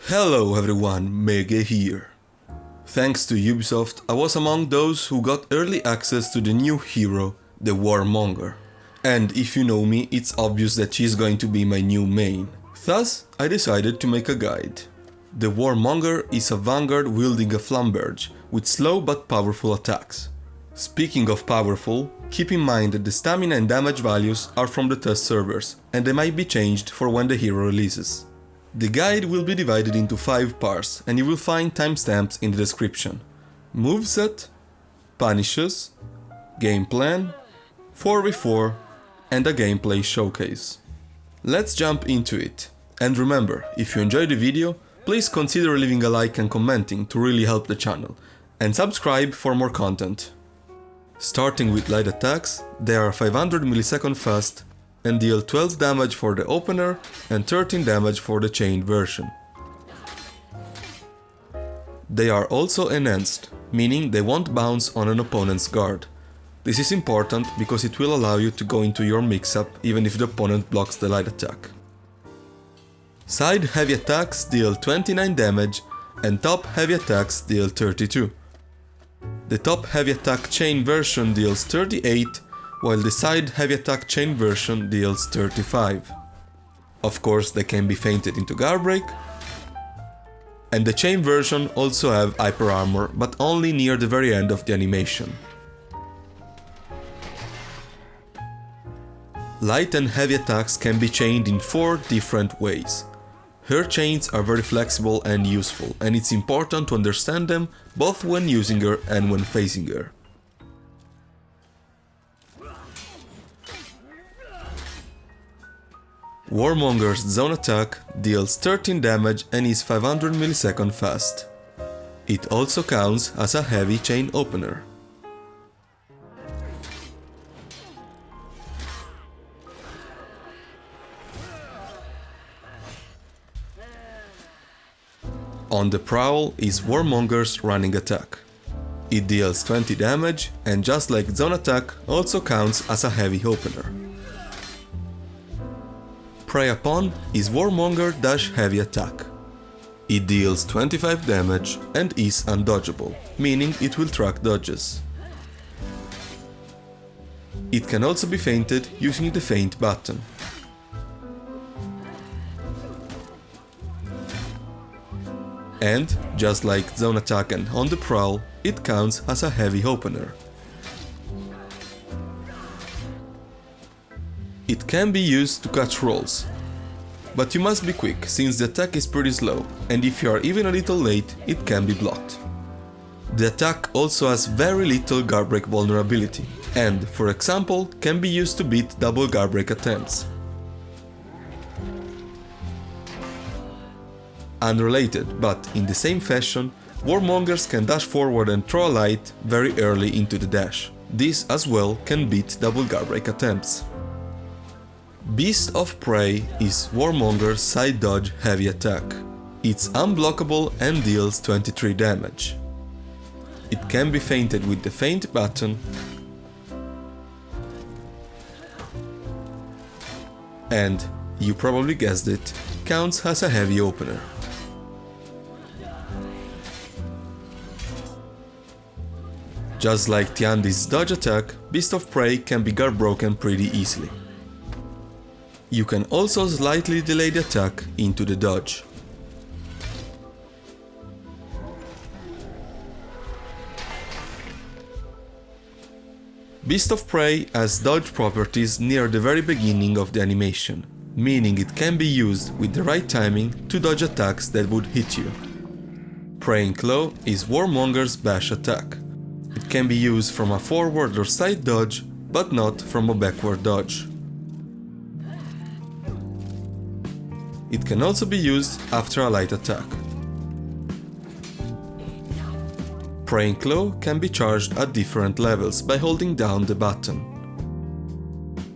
Hello everyone, Mege here. Thanks to Ubisoft, I was among those who got early access to the new hero, the Warmonger. And if you know me, it's obvious that she's going to be my new main. Thus, I decided to make a guide. The Warmonger is a vanguard wielding a flamberge, with slow but powerful attacks. Speaking of powerful, keep in mind that the stamina and damage values are from the test servers, and they might be changed for when the hero releases. The guide will be divided into 5 parts, and you will find timestamps in the description. Moveset, punishes, Gameplan, 4v4, and a gameplay showcase. Let's jump into it. And remember, if you enjoyed the video, please consider leaving a like and commenting to really help the channel, and subscribe for more content. Starting with light attacks, they are 500 millisecond fast and deal 12 damage for the opener and 13 damage for the chain version. They are also enhanced, meaning they won't bounce on an opponent's guard. This is important because it will allow you to go into your mix-up even if the opponent blocks the light attack. Side heavy attacks deal 29 damage and top heavy attacks deal 32. The top heavy attack chain version deals 38, while the side heavy attack chain version deals 35. Of course, they can be feinted into guard break, and the chain version also have hyper armor, but only near the very end of the animation. Light and heavy attacks can be chained in 4 different ways. Her chains are very flexible and useful, and it's important to understand them both when using her and when facing her. Warmonger's zone attack deals 13 damage and is 500 millisecond fast. It also counts as a heavy chain opener. On the prowl is Warmonger's running attack. It deals 20 damage and, just like zone attack, also counts as a heavy opener. Prey upon is Warmonger dash heavy attack. It deals 25 damage and is undodgeable, meaning it will track dodges. It can also be feinted using the feint button. And, just like zone attack and on the prowl, it counts as a heavy opener. It can be used to catch rolls, but you must be quick since the attack is pretty slow, and if you are even a little late, it can be blocked. The attack also has very little guard break vulnerability, and, for example, can be used to beat double guard break attempts. Unrelated, but in the same fashion, Warmongers can dash forward and throw a light very early into the dash. This as well can beat double guard break attempts. Beast of Prey is Warmonger's side dodge heavy attack. It's unblockable and deals 23 damage. It can be feinted with the feint button, and, you probably guessed it, counts as a heavy opener. Just like Tiandi's dodge attack, Beast of Prey can be guard broken pretty easily. You can also slightly delay the attack into the dodge. Beast of Prey has dodge properties near the very beginning of the animation, meaning it can be used with the right timing to dodge attacks that would hit you. Praying Claw is Warmonger's bash attack. It can be used from a forward or side dodge, but not from a backward dodge. It can also be used after a light attack. Praying Claw can be charged at different levels by holding down the button.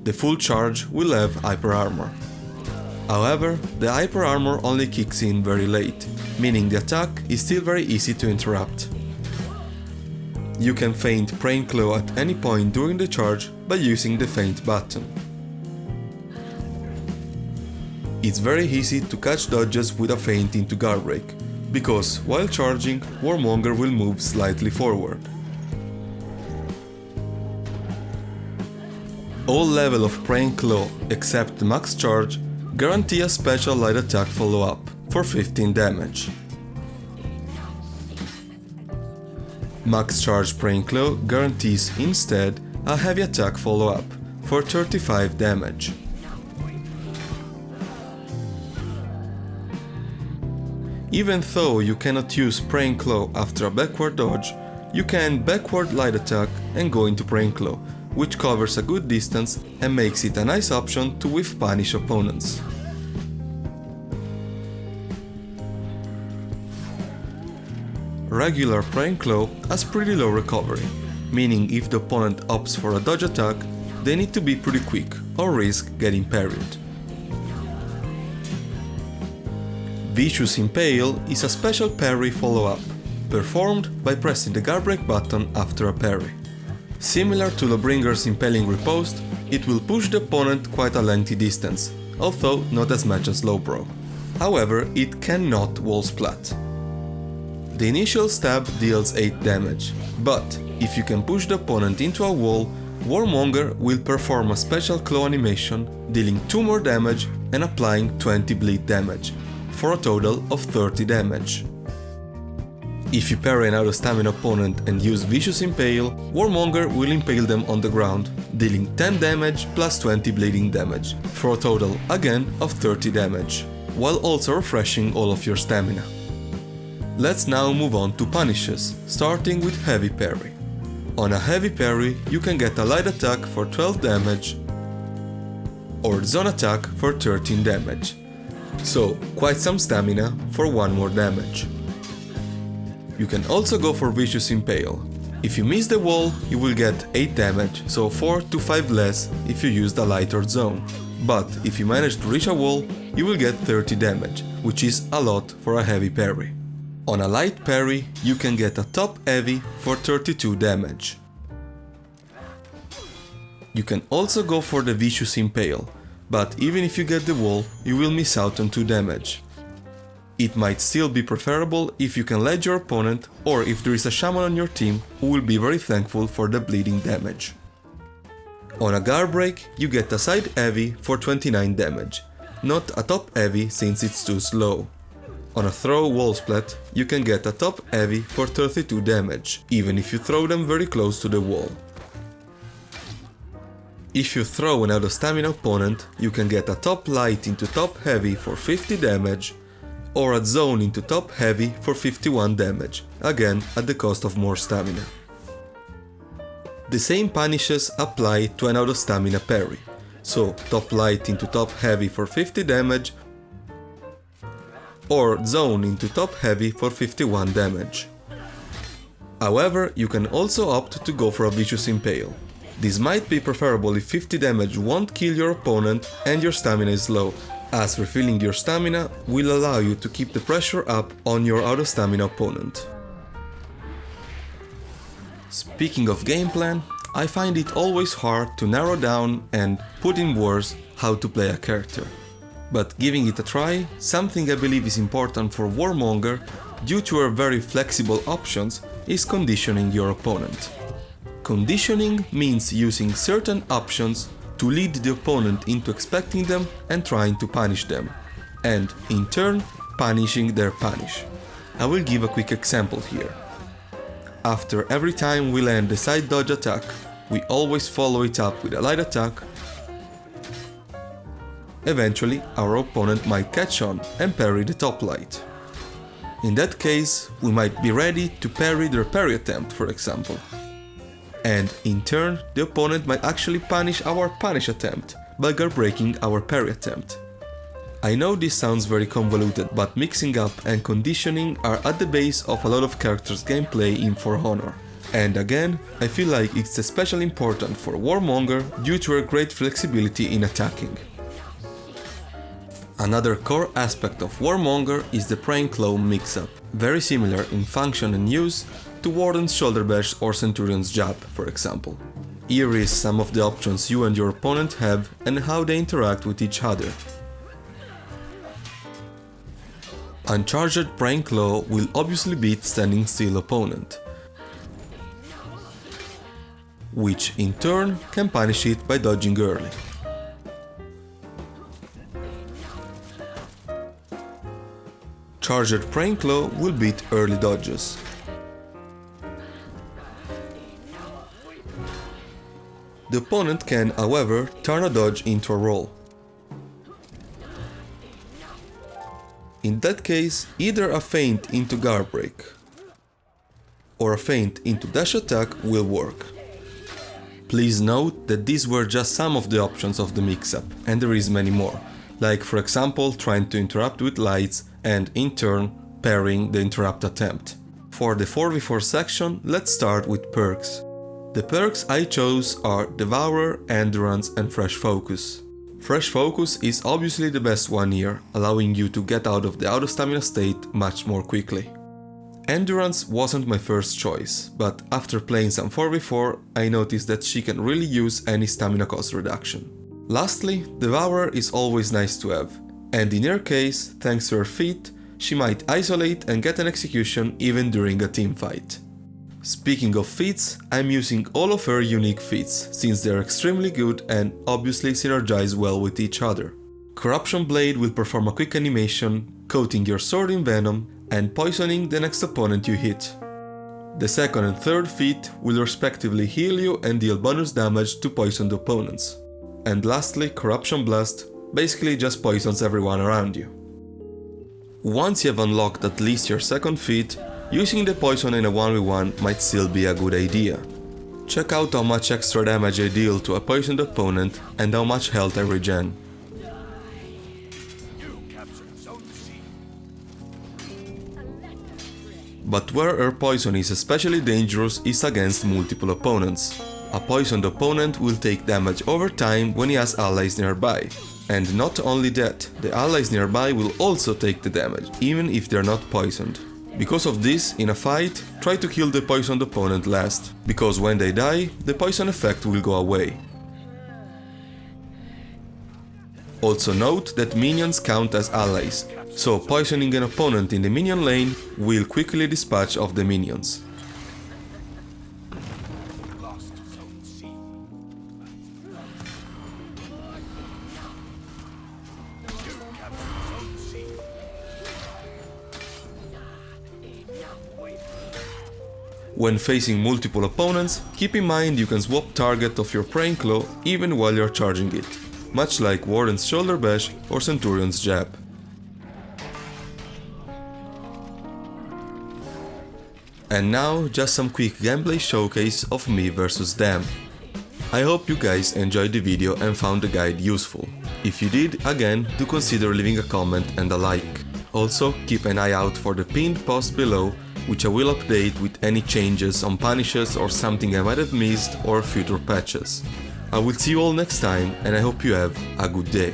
The full charge will have hyper armor. However, the hyper armor only kicks in very late, meaning the attack is still very easy to interrupt. You can feint Praying Claw at any point during the charge by using the feint button. It's very easy to catch dodges with a feint into guard break, because while charging, Warmonger will move slightly forward. All level of Praying Claw except the max charge guarantee a special light attack follow-up for 15 damage. Max charge Praying Claw guarantees instead a heavy attack follow-up for 35 damage. Even though you cannot use Praying Claw after a backward dodge, you can backward light attack and go into Praying Claw, which covers a good distance and makes it a nice option to whiff punish opponents. Regular Praying Claw has pretty low recovery, meaning if the opponent opts for a dodge attack, they need to be pretty quick or risk getting parried. Vicious Impale is a special parry follow-up, performed by pressing the guard break button after a parry. Similar to Lawbringer's Impaling Riposte, it will push the opponent quite a lengthy distance, although not as much as Lowbrow. However, it cannot wall splat. The initial stab deals 8 damage, but if you can push the opponent into a wall, Warmonger will perform a special claw animation, dealing 2 more damage and applying 20 bleed damage, for a total of 30 damage. If you parry an out-of-stamina opponent and use Vicious Impale, Warmonger will impale them on the ground, dealing 10 damage plus 20 bleeding damage, for a total, again, of 30 damage, while also refreshing all of your stamina. Let's now move on to punishes, starting with Heavy Parry. On a Heavy Parry, you can get a light attack for 12 damage, or zone attack for 13 damage. So, quite some stamina for 1 more damage. You can also go for Vicious Impale. If you miss the wall, you will get 8 damage, so 4 to 5 less if you use the lighter zone. But if you manage to reach a wall, you will get 30 damage, which is a lot for a heavy parry. On a light parry, you can get a top heavy for 32 damage. You can also go for the Vicious Impale, but even if you get the wall, you will miss out on 2 damage. It might still be preferable if you can ledge your opponent, or if there is a shaman on your team who will be very thankful for the bleeding damage. On a guard break, you get a side heavy for 29 damage, not a top heavy since it's too slow. On a throw wall splat, you can get a top heavy for 32 damage, even if you throw them very close to the wall. If you throw an out-of-stamina opponent, you can get a top light into top heavy for 50 damage, or a zone into top heavy for 51 damage, again at the cost of more stamina. The same punishes apply to an out-of-stamina parry, so top light into top heavy for 50 damage, or zone into top heavy for 51 damage. However, you can also opt to go for a Vicious Impale. This might be preferable if 50 damage won't kill your opponent and your stamina is low, as refilling your stamina will allow you to keep the pressure up on your out-of-stamina opponent. Speaking of game plan, I find it always hard to narrow down and put in words how to play a character. But giving it a try, something I believe is important for Warmonger, due to her very flexible options, is conditioning your opponent. Conditioning means using certain options to lead the opponent into expecting them and trying to punish them, and in turn punishing their punish. I will give a quick example here. After every time we land the side dodge attack, we always follow it up with a light attack. Eventually, our opponent might catch on and parry the top light. In that case, we might be ready to parry their parry attempt, for example. And in turn, the opponent might actually punish our punish attempt by guard breaking our parry attempt. I know this sounds very convoluted, but mixing up and conditioning are at the base of a lot of characters' gameplay in For Honor. And again, I feel like it's especially important for Warmonger due to her great flexibility in attacking. Another core aspect of Warmonger is the Praying Claw mix-up, very similar in function and use to Warden's Shoulder Bash or Centurion's Jab, for example. Here is some of the options you and your opponent have and how they interact with each other. Uncharged Praying Claw will obviously beat standing still opponent, which in turn can punish it by dodging early. Charged Praying Claw will beat early dodges. The opponent can, however, turn a dodge into a roll. In that case, either a feint into guard break or a feint into dash attack will work. Please note that these were just some of the options of the mix-up, and there is many more, like for example trying to interrupt with lights and in turn parrying the interrupt attempt. For the 4v4 section, let's start with perks. The perks I chose are Devourer, Endurance and Fresh Focus. Fresh Focus is obviously the best one here, allowing you to get out of the auto stamina state much more quickly. Endurance wasn't my first choice, but after playing some 4v4 I noticed that she can really use any stamina cost reduction. Lastly, Devourer is always nice to have, and in her case, thanks to her feat, she might isolate and get an execution even during a team fight. Speaking of feats, I'm using all of her unique feats, since they're extremely good and obviously synergize well with each other. Corruption Blade will perform a quick animation, coating your sword in venom and poisoning the next opponent you hit. The second and third feat will respectively heal you and deal bonus damage to poisoned opponents. And lastly, Corruption Blast basically just poisons everyone around you. Once you have unlocked at least your second feat, using the poison in a 1v1 might still be a good idea. Check out how much extra damage I deal to a poisoned opponent and how much health I regen. But where her poison is especially dangerous is against multiple opponents. A poisoned opponent will take damage over time when he has allies nearby. And not only that, the allies nearby will also take the damage, even if they're not poisoned. Because of this, in a fight, try to kill the poisoned opponent last, because when they die, the poison effect will go away. Also note that minions count as allies, so poisoning an opponent in the minion lane will quickly dispatch of the minions. When facing multiple opponents, keep in mind you can swap target of your Praying Claw even while you're charging it, much like Warden's Shoulder Bash or Centurion's Jab. And now, just some quick gameplay showcase of me versus them. I hope you guys enjoyed the video and found the guide useful. If you did, again, do consider leaving a comment and a like. Also, keep an eye out for the pinned post below, which I will update with any changes on punishes or something I might have missed or future patches. I will see you all next time and I hope you have a good day.